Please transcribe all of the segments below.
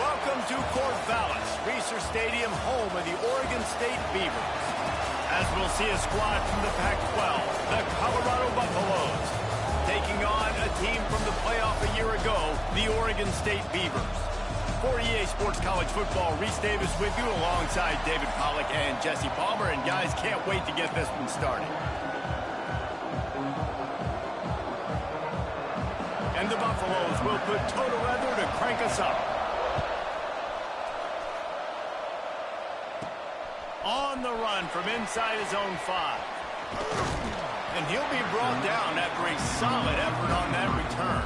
Welcome to Corvallis, Reser Stadium, home of the Oregon State Beavers. As we'll see a squad from the Pac-12, the Colorado Buffaloes, taking on a team from the playoff a year ago, the Oregon State Beavers. For EA Sports College Football, Reese Davis with you alongside David Pollack and Jesse Palmer. And guys, can't wait to get this one started. And the Buffaloes will put toe to leather to crank us up. On the run from inside his own 5. And he'll be brought down after a solid effort on that return.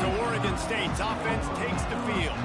So Oregon State's offense takes the field.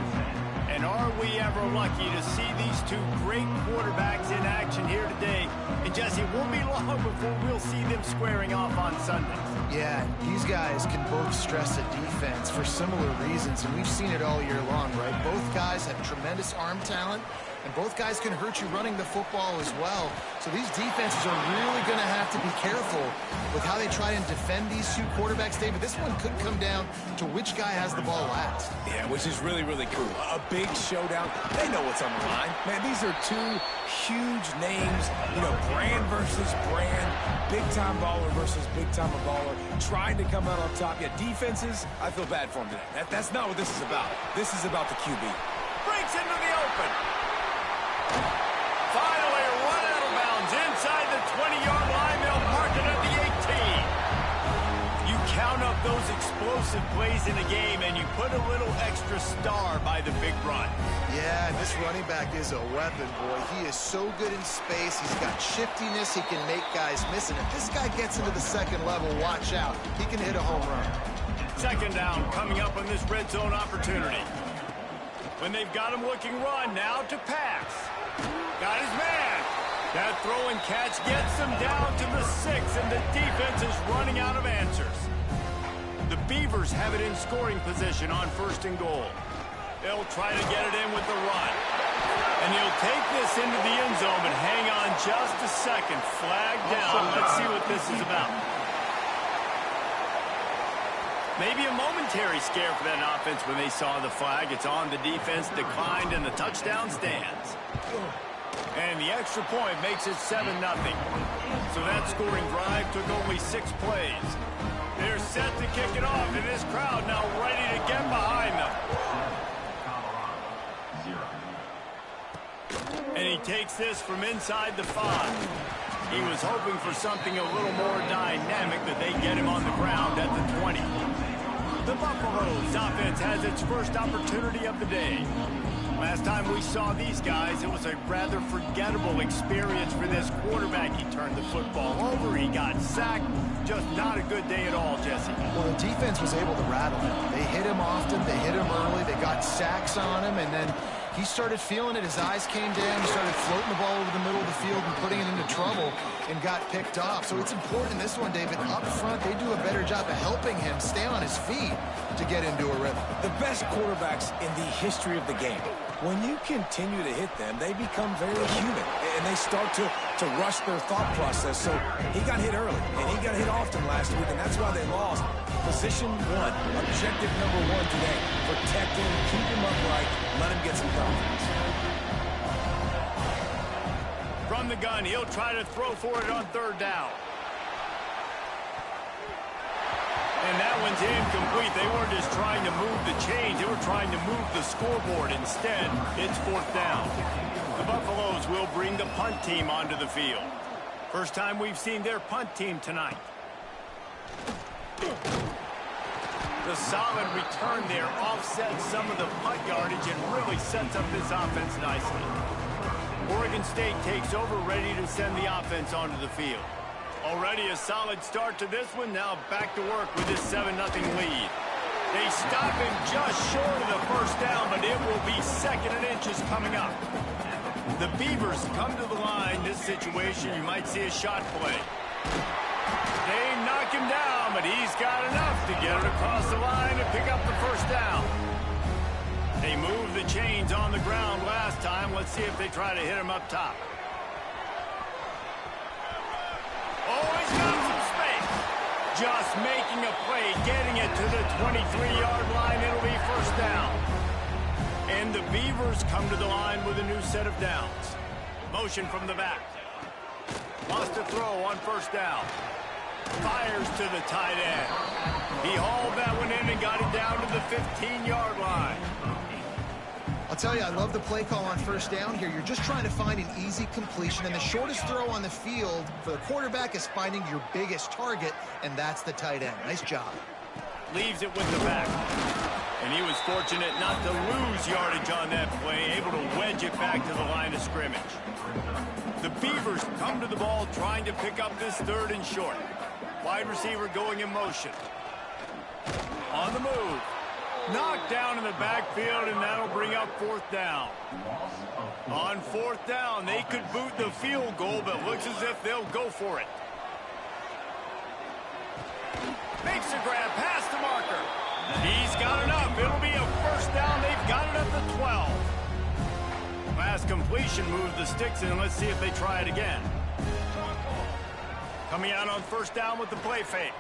And are we ever lucky to see these two great quarterbacks in action here today? And Jesse, it won't be long before we'll see them squaring off on Sundays. Yeah, these guys can both stress a defense for similar reasons, and we've seen it all year long, right? Both guys have tremendous arm talent, and both guys can hurt you running the football as well. So these defenses are really going to have to be careful with how they try and defend these two quarterbacks, David. This one could come down to which guy has the ball last. Yeah, which is really, really cool. A big showdown. They know what's on the line. Man, these are two huge names, you know, brand versus brand, big-time baller versus big-time baller, trying to come out on top. Yeah, defenses, I feel bad for them today. That's not what this is about. This is about the QB. Breaks into the open. Finally run out of bounds inside the 20-yard line. They'll mark it at the 18. You count up those explosive plays in a game, and you put a little extra star by the big run. Yeah, this running back is a weapon, boy. He is so good in space. He's got shiftiness. He can make guys miss. And if this guy gets into the second level, watch out. He can hit a home run. Second down coming up on this red zone opportunity. When they've got him looking run, now to pass. Got his man. That throw and catch gets him down to the 6, and the defense is running out of answers. The Beavers have it in scoring position on 1st and goal. They'll try to get it in with the run. And he'll take this into the end zone, but hang on just a second. Flag down. Let's see what this is about. Maybe a momentary scare for that offense when they saw the flag. It's on the defense, declined, and the touchdown stands. And the extra point makes it 7-0. So that scoring drive took only 6 plays. They're set to kick it off, and this crowd now ready to get behind them. And he takes this from inside the 5. He was hoping for something a little more dynamic, that they get him on the ground at the 20. The Buffaloes offense has its first opportunity of the day. Last time we saw these guys, it was a rather forgettable experience for this quarterback. He turned the football over, he got sacked. Just not a good day at all, Jesse. Well, the defense was able to rattle him. They hit him often, they hit him early, they got sacks on him, and then he started feeling it. His eyes came down. He started floating the ball over the middle of the field and putting it into trouble and got picked off. So it's important in this one, David. Up front, they do a better job of helping him stay on his feet to get into a rhythm. The best quarterbacks in the history of the game, when you continue to hit them, they become very human, and they start to rush their thought process. So he got hit early, and he got hit often last week, and that's why they lost. Position 1, objective number 1 today. Protect him, keep him upright, let him get some confidence. From the gun, he'll try to throw for it on 3rd down. And that one's incomplete. They weren't just trying to move the chains. They were trying to move the scoreboard. Instead, it's 4th down. The Buffaloes will bring the punt team onto the field. First time we've seen their punt team tonight. The solid return there offsets some of the punt yardage and really sets up this offense nicely. Oregon State takes over, ready to send the offense onto the field. Already a solid start to this one. Now back to work with this 7-0 lead. They stop him just short of the 1st down, but it will be 2nd and inches coming up. The Beavers come to the line. This situation, you might see a shot play. They knock him down, but he's got enough to get it across the line and pick up the 1st down. They moved the chains on the ground last time. Let's see if they try to hit him up top. Oh, he's got some space. Just making a play, getting it to the 23-yard line. It'll be 1st down. And the Beavers come to the line with a new set of downs. Motion from the back. Lost a throw on first down. Fires to the tight end. He hauled that one in and got it down to the 15-yard line. I'll tell you, I love the play call on first down here. You're just trying to find an easy completion, and the shortest throw on the field for the quarterback is finding your biggest target, and that's the tight end. Nice job. Leaves it with the back. And he was fortunate not to lose yardage on that play, able to wedge it back to the line of scrimmage. The Beavers come to the ball trying to pick up this third and short. Wide receiver going in motion. On the move. Knocked down in the backfield, and that'll bring up fourth down. On fourth down, they could boot the field goal, but looks as if they'll go for it. Makes a grab past the marker. He's got enough. It'll be a first down. They've got it up to 12. Last completion moved the sticks in. Let's see if they try it again. Coming out on first down with the play fake.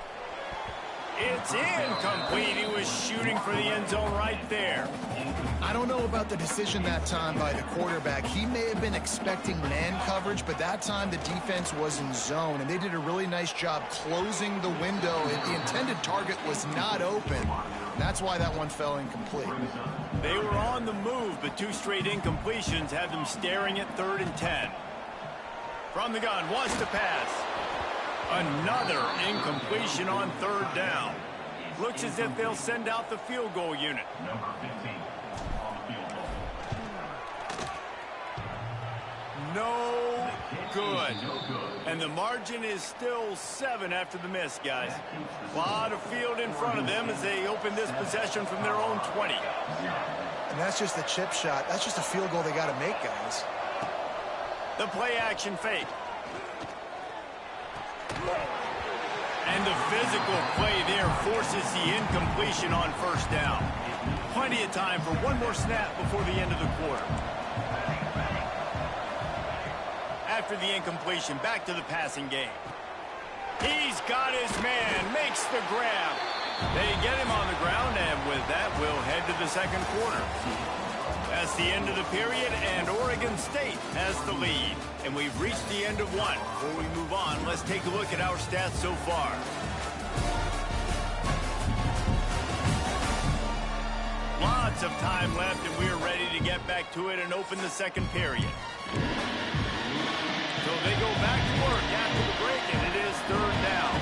It's incomplete. He was shooting for the end zone right there. I don't know about the decision that time by the quarterback. He may have been expecting man coverage, but that time the defense was in zone, and they did a really nice job closing the window. The intended target was not open. That's why that one fell incomplete. They were on the move, but two straight incompletions had them staring at 3rd and 10. From the gun, wants to pass. Another incompletion on 3rd down. Looks as if they'll send out the field goal unit. No good. And the margin is still 7 after the miss, guys. A lot of field in front of them as they open this possession from their own 20. And that's just a chip shot. That's just a field goal they got to make, guys. The play action fake. And the physical play there forces the incompletion on first down. Plenty of time for one more snap before the end of the quarter. After the incompletion, back to the passing game. He's got his man, makes the grab. They get him on the ground, and with that, we'll head to the second quarter. That's the end of the period, and Oregon State has the lead. And we've reached the end of one. Before we move on, let's take a look at our stats so far. Lots of time left, and we're ready to get back to it and open the second period. So they go back to work after the break, and it is 3rd down.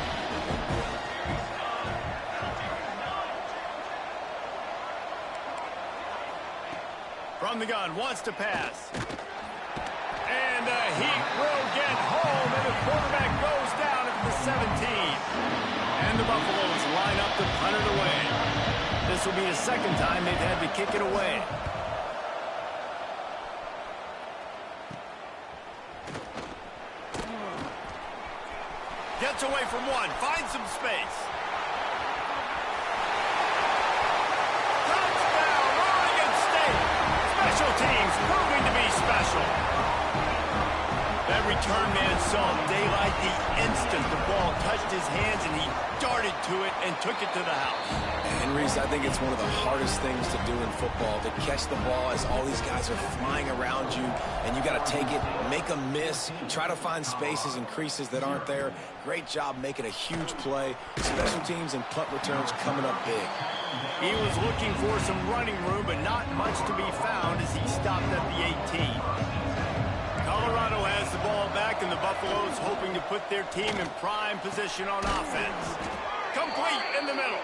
From the gun, wants to pass. And the heat will get home, and the quarterback goes down at the 17. And the Buffaloes line up to punt it away. This will be the second time they've had to kick it away. Gets away from one, finds some space. Touchdown, Oregon State! Special teams proving to be special. That return man saw daylight the instant the ball touched his hands, and he darted to it and took it to the house. And Reese, I think it's one of the hardest things to do in football, to catch the ball as all these guys are flying around you, and you got to take it, make a miss, try to find spaces and creases that aren't there. Great job making a huge play. Special teams and punt returns coming up big. He was looking for some running room, but not much to be found as he stopped at the 18. Colorado has the ball back, and the Buffaloes hoping to put their team in prime position on offense. Complete in the middle.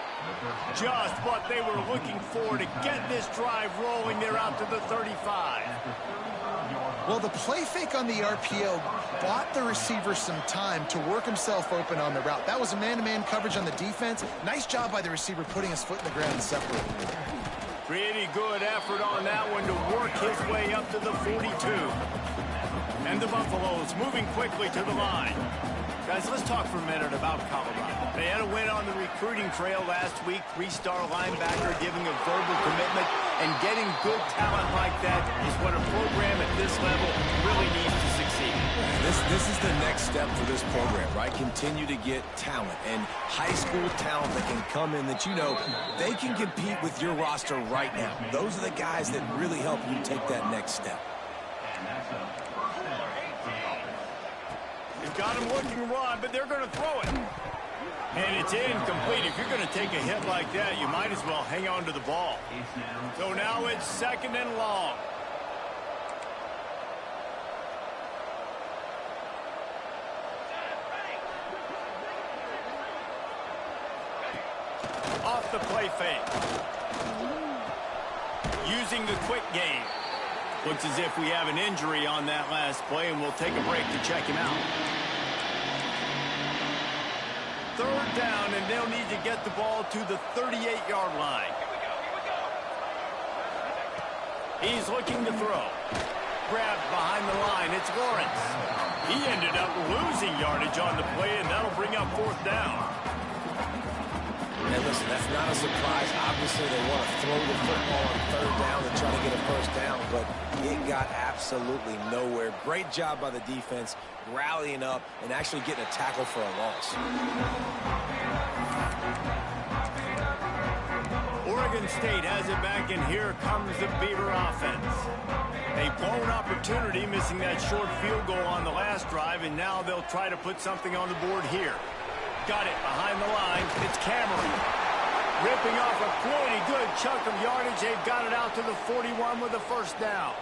Just what they were looking for to get this drive rolling. They're out to the 35. Well, the play fake on the RPO bought the receiver some time to work himself open on the route. That was a man-to-man coverage on the defense. Nice job by the receiver putting his foot in the ground and separating. Pretty good effort on that one to work his way up to the 42. And the Buffaloes moving quickly to the line. Guys, let's talk for a minute about Colorado. They had a win on the recruiting trail last week. 3-star linebacker giving a verbal commitment. And getting good talent like that is what a program at this level really needs to succeed. This is the next step for this program, right? Continue to get talent and high school talent that can come in that they can compete with your roster right now. Those are the guys that really help you take that next step. You've got him looking Ron, but they're going to throw it. And it's incomplete. If you're going to take a hit like that, you might as well hang on to the ball. So now it's 2nd and long. Off the play fake. Using the quick game. Looks as if we have an injury on that last play, and we'll take a break to check him out. 3rd down, and they'll need to get the ball to the 38-yard line. He's looking to throw. Grabbed behind the line. It's Lawrence. He ended up losing yardage on the play, and that'll bring up 4th down. And listen, that's not a surprise. Obviously, they want to throw the football on 3rd down and try to get a 1st down, but it got absolutely nowhere. Great job by the defense, rallying up and actually getting a tackle for a loss. Oregon State has it back, and here comes the Beaver offense. A blown opportunity, missing that short field goal on the last drive, and now they'll try to put something on the board here. Got it behind the line. It's Cameron. Ripping off a pretty good chunk of yardage. They've got it out to the 41 with a 1st down.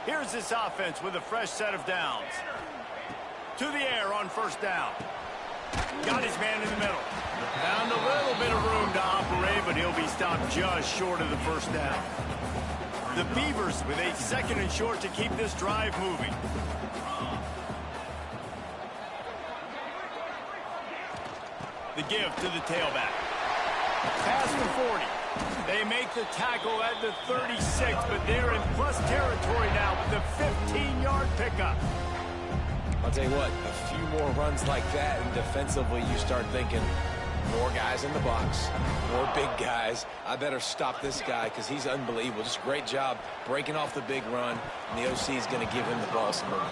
Here's this offense with a fresh set of downs. To the air on 1st down. Got his man in the middle. Found a little bit of room to operate, but he'll be stopped just short of the 1st down. The Beavers with a 2nd and short to keep this drive moving. The give to the tailback. Past the 40. They make the tackle at the 36, but they're in plus territory now with the 15-yard pickup. I'll tell you what, a few more runs like that, and defensively you start thinking, more guys in the box, more big guys. I better stop this guy because he's unbelievable. Just great job breaking off the big run, and the OC is going to give him the ball some more.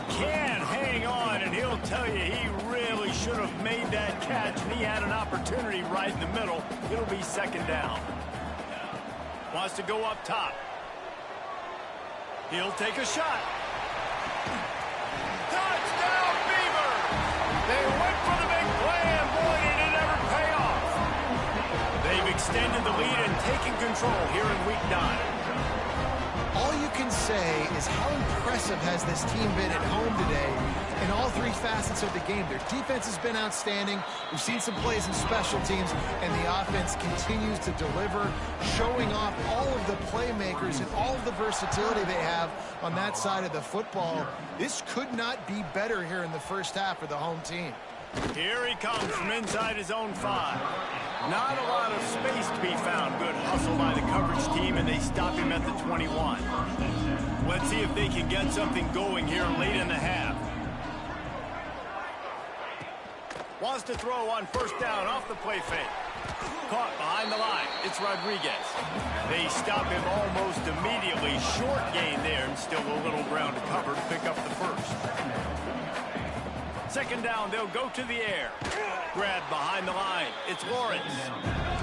Can hang on, and he'll tell you he really should have made that catch, and he had an opportunity right in the middle. It'll be 2nd down. Wants to go up top. He'll take a shot. Touchdown, Beavers! They went for the big play, and boy, did it ever pay off. They've extended the lead and taken control here in Week 9. All you can say is how impressive has this team been at home today in all 3 facets of the game. Their defense has been outstanding. We've seen some plays in special teams, and the offense continues to deliver, showing off all of the playmakers and all of the versatility they have on that side of the football. This could not be better here in the 1st half for the home team. Here he comes from inside his own 5. Not a lot of space to be found. Good hustle by the coverage team, and they stop him at the 21. Let's see if they can get something going here late in the half. Wants to throw on 1st down off the play fake. Caught behind the line. It's Rodriguez. They stop him almost immediately. Short gain there, and still a little ground to cover to pick up the 1st. 2nd down, they'll go to the air. Grabbed behind the line. It's Lawrence.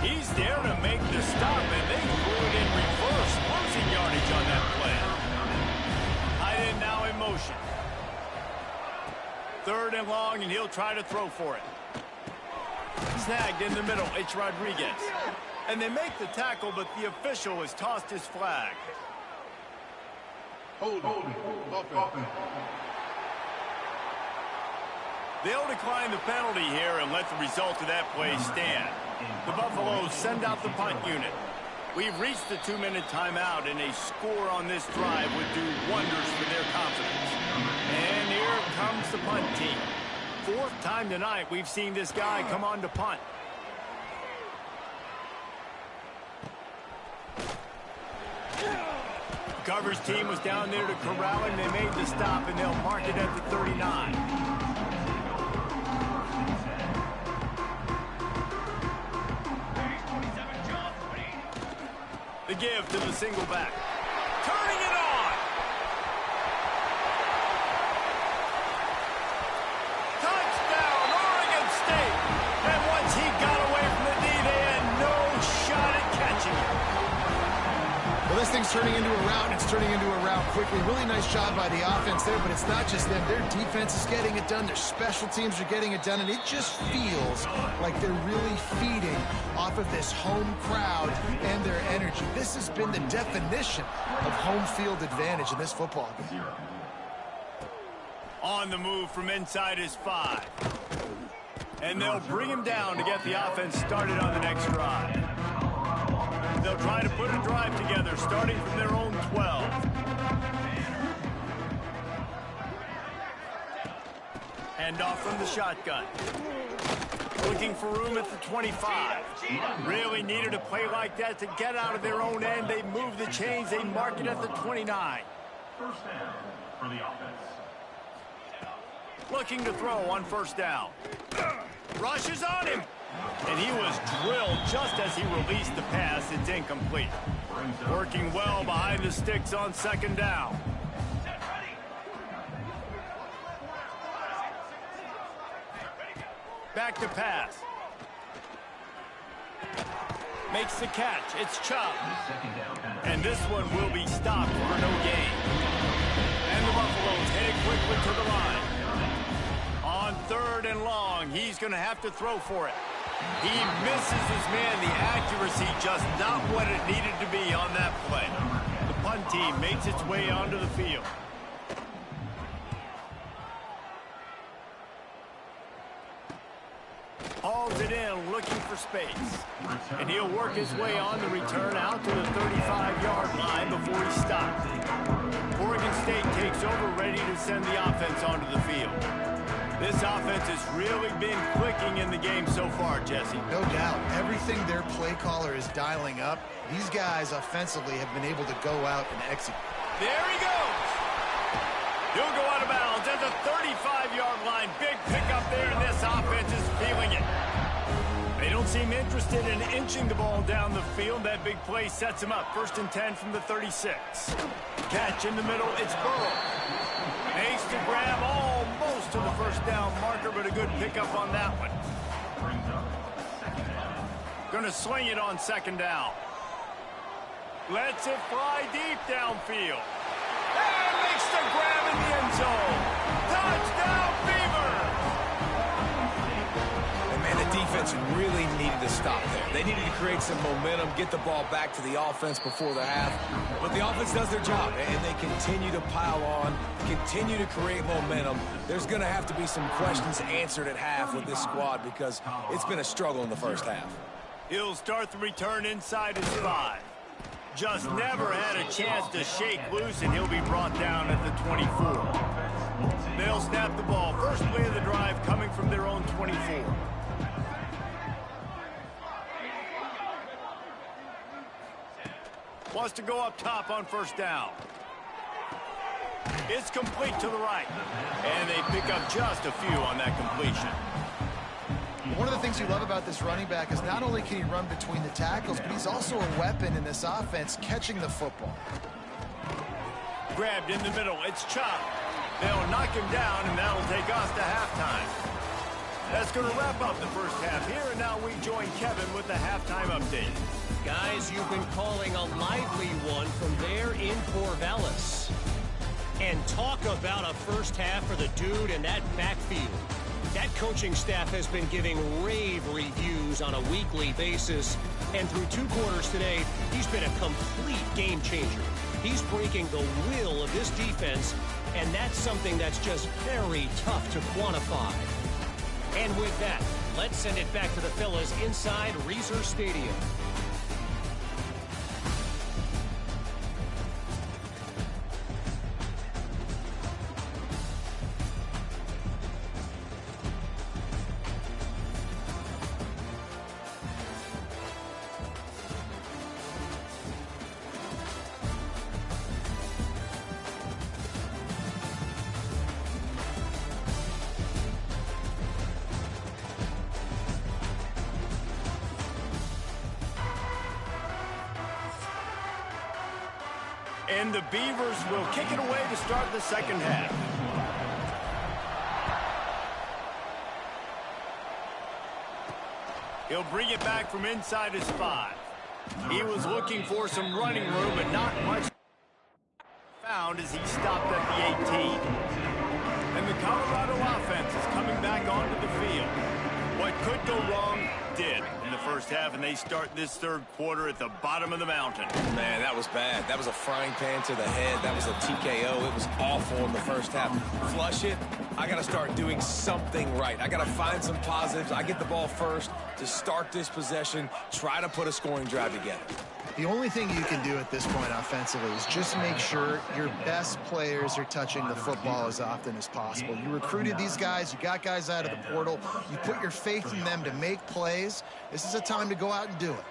He's there to make the stop, and they threw it in reverse. Losing yardage on that play. Tight end now in motion. 3rd and long, and he'll try to throw for it. Snagged in the middle. It's Rodriguez. And they make the tackle, but the official has tossed his flag. Hold it. They'll decline the penalty here and let the result of that play stand. The Buffaloes send out the punt unit. We've reached the 2-minute timeout, and a score on this drive would do wonders for their confidence. And here comes the punt team. 4th time tonight we've seen this guy come on to punt. The coverage team was down there to corral him. They made the stop, and they'll mark it at the 39. The give to the single back. Turning it on. this thing's turning into a rout, and it's turning into a rout quickly. Really nice job by the offense there, but it's not just them. Their defense is getting it done. Their special teams are getting it done, and it just feels like they're really feeding off of this home crowd and their energy. This has been the definition of home field advantage in this football game. On the move from inside his 5. And they'll bring him down to get the offense started on the next drive. They'll try to put a drive together, starting from their own 12. Hand off from the shotgun. Looking for room at the 25. Really needed a play like that to get out of their own end. They move the chains. They mark it at the 29. First down for the offense. Looking to throw on first down. Rushes on him. And he was drilled just as he released the pass. It's incomplete. Working well behind the sticks on second down. Back to pass. Makes the catch. It's Chubb. And this one will be stopped for no gain. And the Buffaloes headed quickly to the line. On 3rd and long, he's going to have to throw for it. He misses his man. The accuracy just not what it needed to be on that play. The punt team makes its way onto the field. Hauls it in, looking for space. And he'll work his way on the return out to the 35-yard line before he stops. Oregon State takes over, ready to send the offense onto the field. This offense has really been clicking in the game so far, Jesse. No doubt. Everything their play caller is dialing up, these guys offensively have been able to go out and execute. There he goes. He'll go out of bounds at the 35-yard line. Big pickup there, and this offense is feeling it. They don't seem interested in inching the ball down the field. That big play sets him up. 1st and 10 from the 36. Catch in the middle. It's Burrow. Makes the grab almost to the first down marker, but a good pickup on that one. Going to swing it on second down. Lets it fly deep downfield. And makes the grab in the end zone. Touchdown, Beaver! And man, the defense really needed to stop there. They needed to create some momentum, get the ball back to the offense before the half. But the offense does their job, and they continue to pile on, continue to create momentum. There's going to have to be some questions answered at half with this squad because it's been a struggle in the first half. He'll start the return inside his 5. Just never had a chance to shake loose, and he'll be brought down at the 24. They'll snap the ball. First play of the drive coming from their own 24. Wants to go up top on first down. It's complete to the right. And they pick up just a few on that completion. One of the things you love about this running back is not only can he run between the tackles, but he's also a weapon in this offense catching the football. Grabbed in the middle. It's Chubb. They'll knock him down, and that'll take us to halftime. That's going to wrap up the first half here, and now we join Kevin with the halftime update. Guys, you've been calling a lively one from there in Corvallis. And talk about a first half for the dude in that backfield. That coaching staff has been giving rave reviews on a weekly basis. And through 2 quarters today, he's been a complete game changer. He's breaking the will of this defense, and that's something that's just very tough to quantify. And with that, let's send it back to the fellas inside Reser Stadium. And the Beavers will kick it away to start the second half. He'll bring it back from inside his 5. He was looking for some running room, but not much found as he stopped at the 18. And the Colorado offense is coming back onto the field. What could go wrong did in the first half, and they start this third quarter at the bottom of the mountain. Man, that was bad. That was a frying pan to the head. That was a TKO. It was awful in the first half. Flush it. I got to start doing something right. I got to find some positives. I get the ball first to start this possession, try to put a scoring drive together. The only thing you can do at this point offensively is just make sure your best players are touching the football as often as possible. You recruited these guys. You got guys out of the portal. You put your faith in them to make plays. This is a time to go out and do it.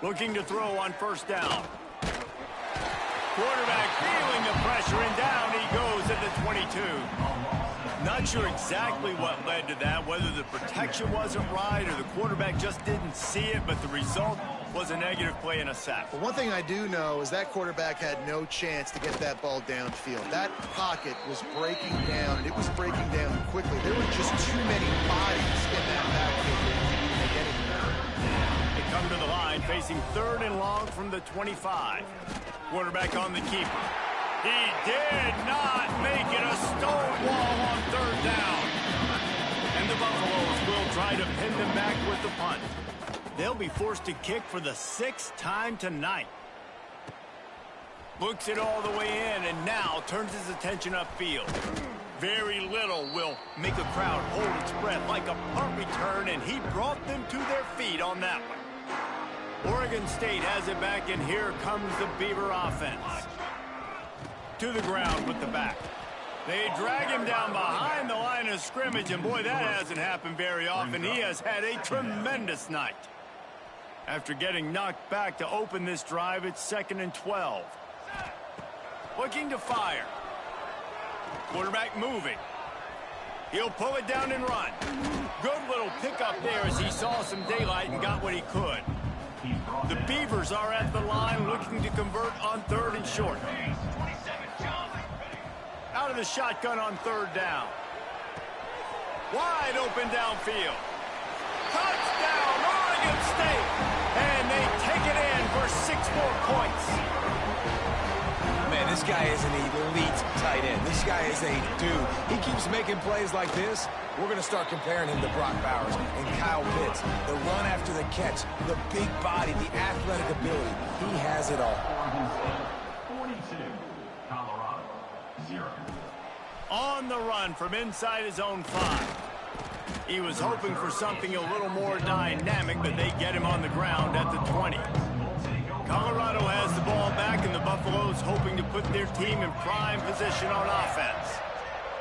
Looking to throw on first down. Quarterback feeling the pressure, and down he goes at the 22. Not sure exactly what led to that, whether the protection wasn't right or the quarterback just didn't see it, but the result was a negative play and a sack. But one thing I do know is that quarterback had no chance to get that ball downfield. That pocket was breaking down, and it was breaking down quickly. There were just too many bodies in that backfield. They come to the line facing 3rd and long from the 25. Quarterback on the keeper. He did not make it a stonewall on 3rd down. And the Buffaloes will try to pin them back with the punt. They'll be forced to kick for the 6th time tonight. Looks it all the way in and now turns his attention upfield. Very little will make a crowd hold its breath like a punt return, and he brought them to their feet on that one. Oregon State has it back, and here comes the Beaver offense. To the ground with the back. They drag him down behind the line of scrimmage, and boy, that hasn't happened very often. He has had a tremendous night. After getting knocked back to open this drive, it's 2nd and 12. Looking to fire. Quarterback moving. He'll pull it down and run. Good little pickup there as he saw some daylight and got what he could. The Beavers are at the line looking to convert on 3rd and short. Out of the shotgun on 3rd down. Wide open downfield. Touchdown, Oregon State! And they take it in for 6 more points. Man, this guy is an elite tight end. This guy is a dude. He keeps making plays like this. We're going to start comparing him to Brock Bowers and Kyle Pitts. The run after the catch, the big body, the athletic ability. He has it all. 42, Colorado, 0. On the run from inside his own 5. He was hoping for something a little more dynamic, but they get him on the ground at the 20. Colorado has the ball back, and the Buffaloes hoping to put their team in prime position on offense.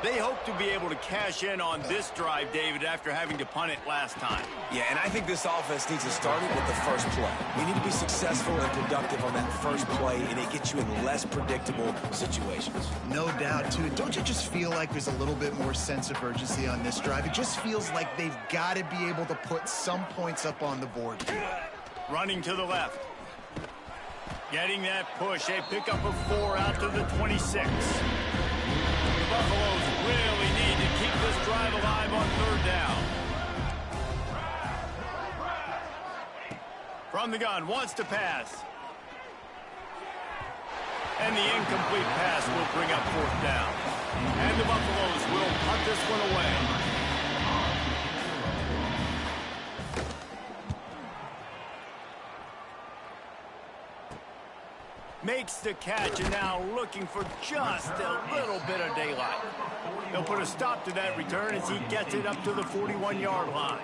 They hope to be able to cash in on this drive, David, after having to punt it last time. Yeah, and I think this offense needs to start it with the first play. We need to be successful and productive on that first play, and it gets you in less predictable situations. No doubt, too. Don't you just feel like there's a little bit more sense of urgency on this drive? It just feels like they've got to be able to put some points up on the board here. Running to the left. Getting that push. A pickup of 4 out to the 26. The Buffaloes really need to keep this drive alive on 3rd down. From the gun, wants to pass. And the incomplete pass will bring up 4th down. And the Buffaloes will punt this one away. Makes the catch, and now looking for just a little bit of daylight. They'll put a stop to that return as he gets it up to the 41-yard line.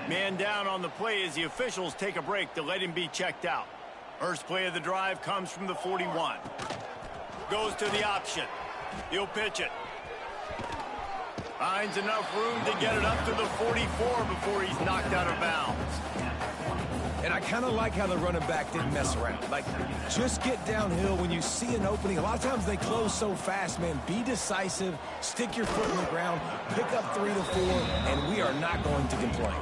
Man down on the play as the officials take a break to let him be checked out. First play of the drive comes from the 41. Goes to the option. He'll pitch it. Finds enough room to get it up to the 44 before he's knocked out of bounds. And I kind of like how the running back didn't mess around. Like, just get downhill when you see an opening. A lot of times they close so fast, man. Be decisive, stick your foot in the ground, pick up 3 to 4, and we are not going to complain.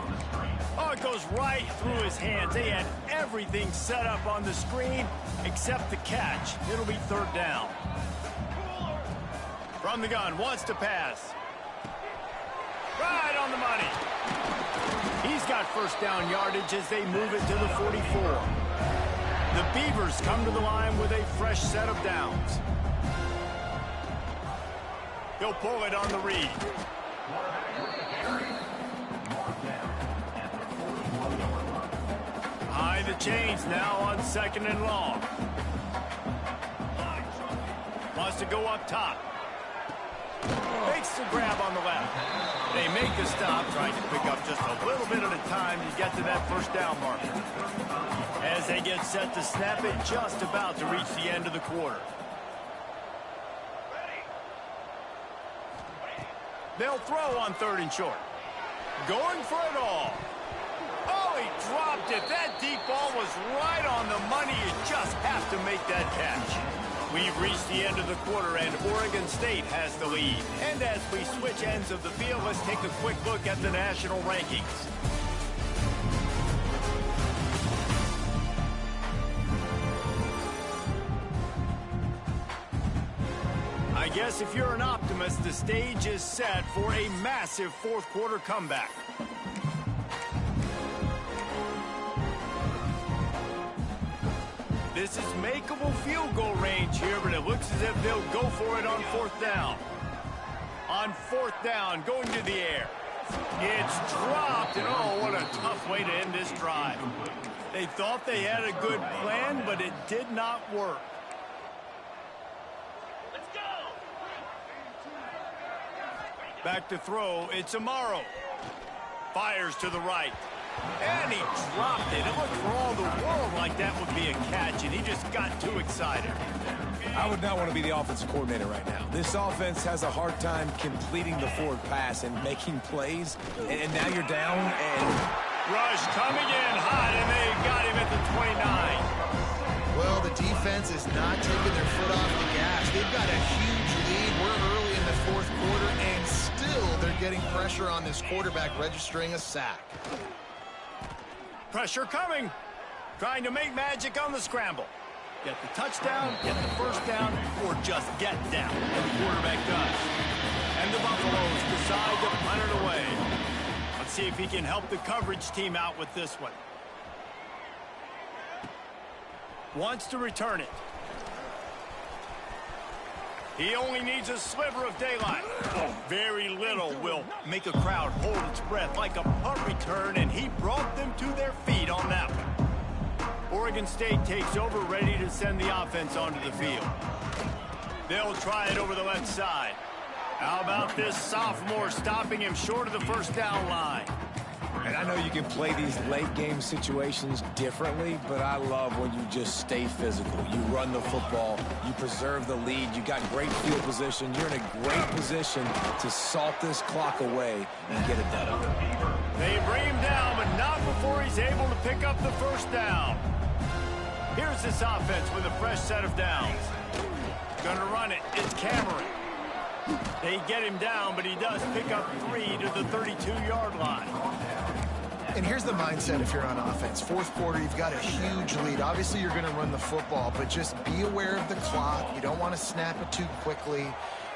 Oh, it goes right through his hands. They had everything set up on the screen except the catch. It'll be 3rd down. From the gun, wants to pass. Right on the money. He's got first down yardage as they move it to the 44. The Beavers come to the line with a fresh set of downs. He'll pull it on the read. High the chains now on 2nd and long. Wants to go up top. Makes the grab on the left. They make the stop, trying to pick up just a little bit at a time to get to that first down marker. As they get set to snap it, just about to reach the end of the quarter. They'll throw on 3rd and short. Going for it all. Oh, he dropped it. That deep ball was right on the money. You just have to make that catch. We've reached the end of the quarter, and Oregon State has the lead. And as we switch ends of the field, let's take a quick look at the national rankings. I guess if you're an optimist, the stage is set for a massive fourth quarter comeback. This is makeable field goal range here, but it looks as if they'll go for it on 4th down. On 4th down, going to the air. It's dropped, and oh, what a tough way to end this drive. They thought they had a good plan, but it did not work. Let's go! Back to throw, it's Amaro. Fires to the right. And he dropped it. It looked for all the world like that would be a catch, and he just got too excited. I would not want to be the offensive coordinator right now. This offense has a hard time completing the forward pass and making plays, and now you're down, and... Rush coming in hot, and they got him at the 29. Well, the defense is not taking their foot off the gas. They've got a huge lead. We're early in the fourth quarter, and still they're getting pressure on this quarterback, registering a sack. Pressure coming. Trying to make magic on the scramble. Get the touchdown, get the first down, or just get down. And the quarterback does. And the Buffaloes decide to punt it away. Let's see if he can help the coverage team out with this one. Wants to return it. He only needs a sliver of daylight. Very little will make a crowd hold its breath like a punt return, and he brought them to their feet on that one. Oregon State takes over, ready to send the offense onto the field. They'll try it over the left side. How about this sophomore stopping him short of the first down line? And I know you can play these late-game situations differently, but I love when you just stay physical. You run the football, you preserve the lead, you got great field position. You're in a great position to salt this clock away and get it done. They bring him down, but not before he's able to pick up the first down. Here's this offense with a fresh set of downs. Gonna run it. It's Cameron. They get him down, but he does pick up 3 to the 32-yard line. And here's the mindset if you're on offense. Fourth quarter, you've got a huge lead. Obviously, you're going to run the football, but just be aware of the clock. You don't want to snap it too quickly.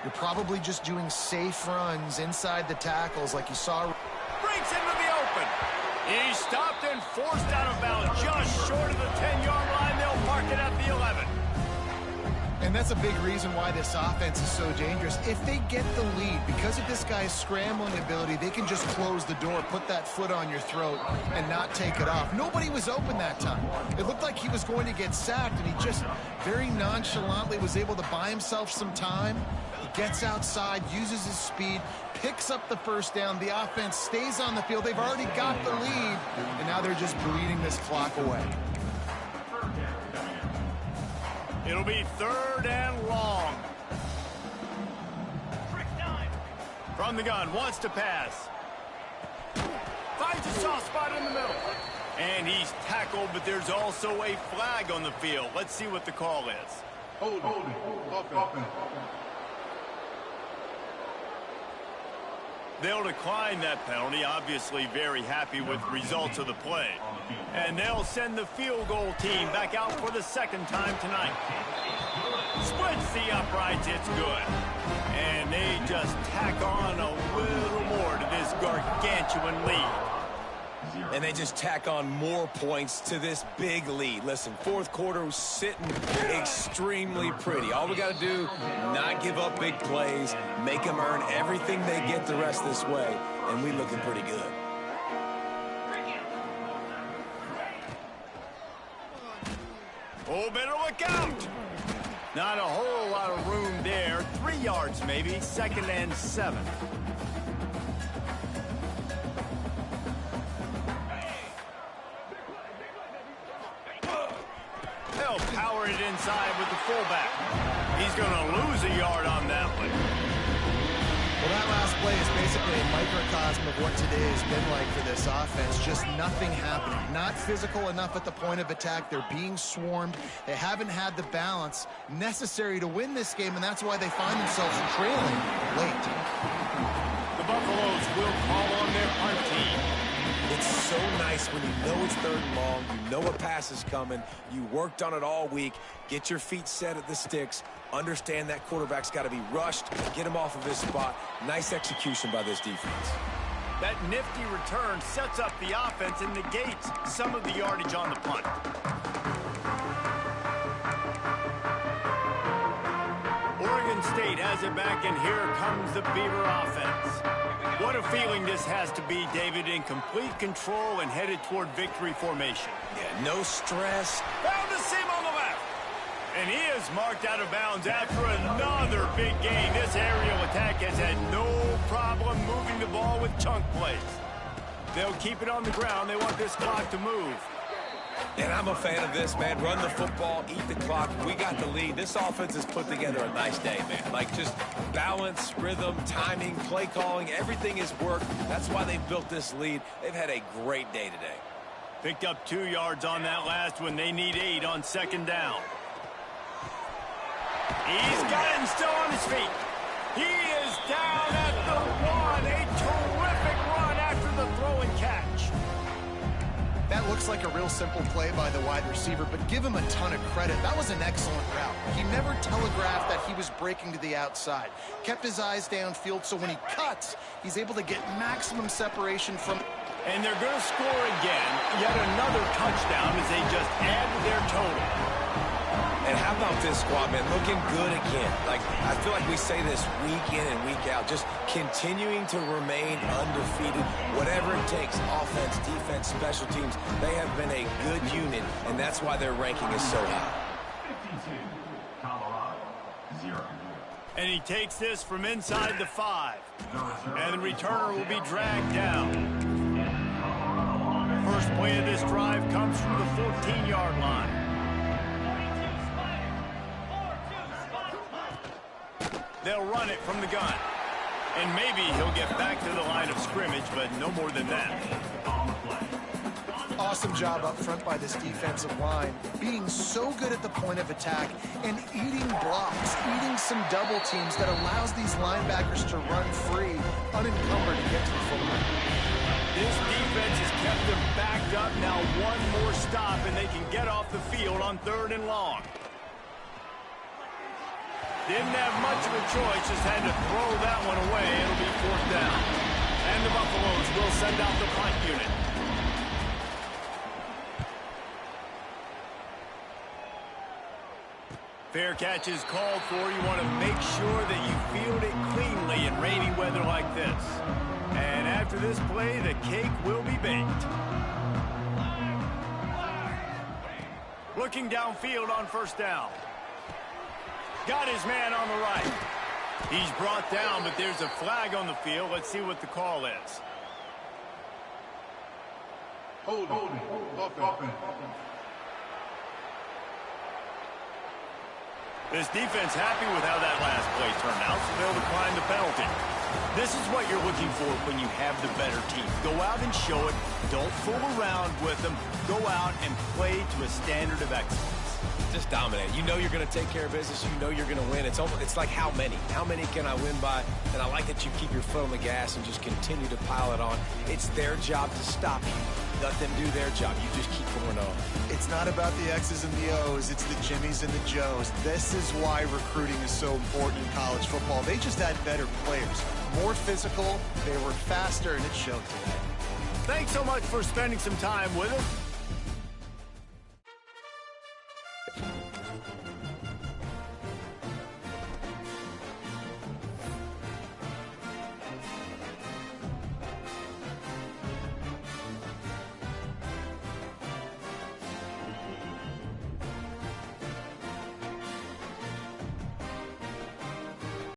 You're probably just doing safe runs inside the tackles like you saw. Breaks into the open. He's stopped and forced out of bounds just short of the 10-yard line. They'll mark it at the 11. And that's a big reason why this offense is so dangerous. If they get the lead, because of this guy's scrambling ability, they can just close the door, put that foot on your throat, and not take it off. Nobody was open that time. It looked like he was going to get sacked, and he just very nonchalantly was able to buy himself some time. He gets outside, uses his speed, picks up the first down. The offense stays on the field. They've already got the lead, and now they're just bleeding this clock away. It'll be 3rd and long. From the gun, wants to pass. Finds a soft spot in the middle. And he's tackled, but there's also a flag on the field. Let's see what the call is. Hold it. They'll decline that penalty, obviously very happy with the results of the play. And they'll send the field goal team back out for the second time tonight. Splits the uprights, it's good. And they just tack on a little more to this gargantuan lead. And they just tack on more points to this big lead. Listen, fourth quarter was sitting extremely pretty. All we got to do, not give up big plays, make them earn everything they get the rest of this way, and we looking pretty good. Oh, better look out! Not a whole lot of room there. 3 yards maybe, 2nd and 7. They'll power it inside with the fullback. He's going to lose a yard on that one. Well, that last play is basically a microcosm of what today has been like for this offense. Just nothing happening. Not physical enough at the point of attack. They're being swarmed. They haven't had the balance necessary to win this game, and that's why they find themselves trailing late. The Buffaloes will call on their punt team. It's so nice when you know it's 3rd and long, you know a pass is coming, you worked on it all week, get your feet set at the sticks, understand that quarterback's got to be rushed, get him off of his spot. Nice execution by this defense. That nifty return sets up the offense and negates some of the yardage on the punt. Oregon State has it back, and here comes the Beaver offense. What a feeling this has to be, David, in complete control and headed toward victory formation. Yeah, no stress. Found the seam on the left. And he is marked out of bounds after another big gain. This aerial attack has had no problem moving the ball with chunk plays. They'll keep it on the ground. They want this clock to move. And I'm a fan of this, man. Run the football, eat the clock. We got the lead. This offense has put together a nice day, man. Like, just balance, rhythm, timing, play calling, everything has worked. That's why they've built this lead. They've had a great day today. Picked up 2 yards on that last one. They need 8 on 2nd down. He's got him still on his feet. He is down at the 1. A terrific run after the throw and catch. That looks like a real simple play by the wide receiver, but give him a ton of credit. That was an excellent route. He never telegraphed that he was breaking to the outside. Kept his eyes downfield, so when he cuts, he's able to get maximum separation from... And they're going to score again. Yet another touchdown as they just add to their total. And how about this squad, man? Looking good again. Like, I feel like we say this week in and week out. Just continuing to remain undefeated. Whatever it takes, offense, defense, special teams, they have been a good unit, and that's why their ranking is so high. 52, Colorado, 0. And he takes this from inside the 5. And the returner will be dragged down. First play of this drive comes from the 14-yard line. They'll run it from the gun. And maybe he'll get back to the line of scrimmage, but no more than that. Awesome job up front by this defensive line, being so good at the point of attack and eating blocks, eating some double teams that allows these linebackers to run free, unencumbered to get to the football. This defense has kept them backed up. Now one more stop, and they can get off the field on 3rd and long. Didn't have much of a choice, just had to throw that one away. It'll be 4th down. And the Buffaloes will send out the punt unit. Fair catch is called for. You want to make sure that you field it cleanly in rainy weather like this. And after this play, the cake will be baked. Looking downfield on 1st down. Got his man on the right. He's brought down, but there's a flag on the field. Let's see what the call is. Holding. Offense. This defense happy with how that last play turned out, so they'll decline the penalty. This is what you're looking for when you have the better team. Go out and show it. Don't fool around with them. Go out and play to a standard of excellence. just dominate. You know you're going to take care of business. You know you're going to win. It's like how many? How many can I win by? And I like that you keep your foot on the gas and just continue to pile it on. It's their job to stop you. Let them do their job. You just keep going on. It's not about the X's and the O's. It's the Jimmies and the Joes. This is why recruiting is so important in college football. They just had better players, more physical, they were faster, and it showed today. Thanks so much for spending some time with us.